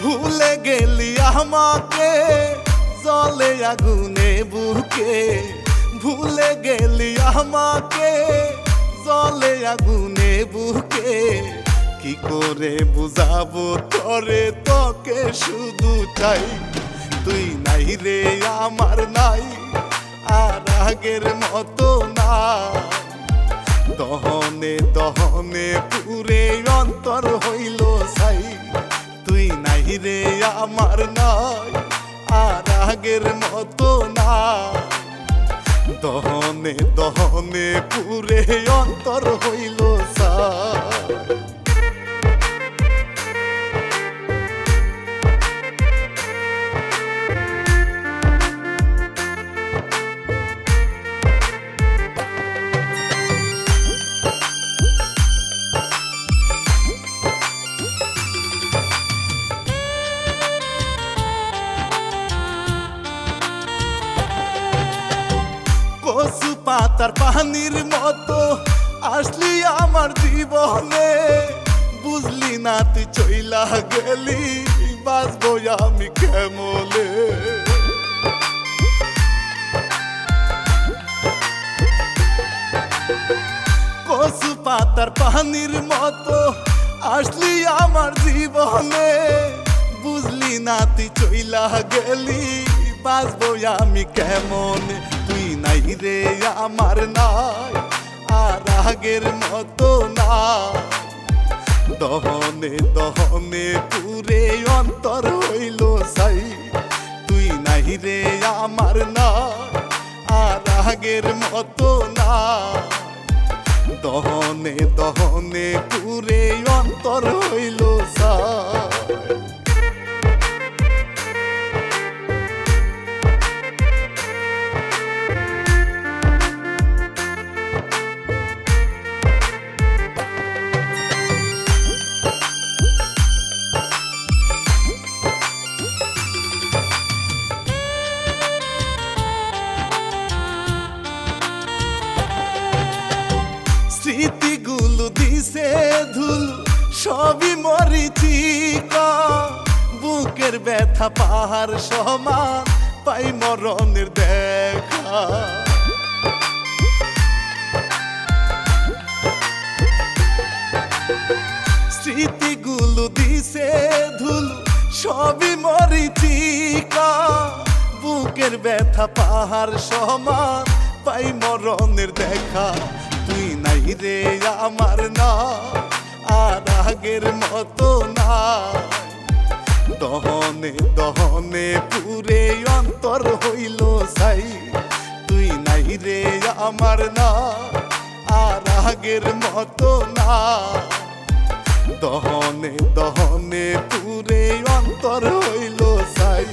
ভুলে গেলি আমাকে জলে আগুনে বুকে, ভুলে গেলি আমাকে জলে আগুনে বুকে। কি করে বুঝাবো তরে, তোকে শুধু চাই, তুই নাই রে আমার নাই, আর আগের মতো না। দহনে দহনে পুরে অন্তর হইল ছাই, তুই নাই রে আমার নাই, আর আগের মতো না। দহনে দহনে পুরে অন্তর হইল ছাই। কচু পাতার পানির মতো আসলি আমার জীবনে, বুঝলি না তুই চইলা গেলি, বাঁচবো আমি কেমনে। কচু পাতার পানির মতো আসলি আমার জীবনে, বুঝলি না তুই চইলা গেলি, বাঁচবো আমি কেমনে। তুই নাই রে আমার নাই, আর আগের মতো না। দহনে দহনে পুরে অন্তর হইল ছাই, তুই নাই রে আমার নাই, আর আগের মতো না। দহনে দহনে পুরে অন্তর হইল ছাই। স্মৃতিগুলো দিছে ধুল, সবই মরিচিকা, বুকের ব্যথা পাহাড় সমান, পাই মরণের দেখা। স্মৃতিগুলো দিছে ধুল, সবই মরিচিকা, বুকের ব্যথা পাহাড় সমান, পাই মরণের দেখা। তুই নাই রে আমার না, আর আগের মতো না। দহনে দহনে পুরে অন্তর হইল ছাই, তুই নাই রে আমার না, আর আগের মতো না। দহনে দহনে পুরে অন্তর হইল ছাই।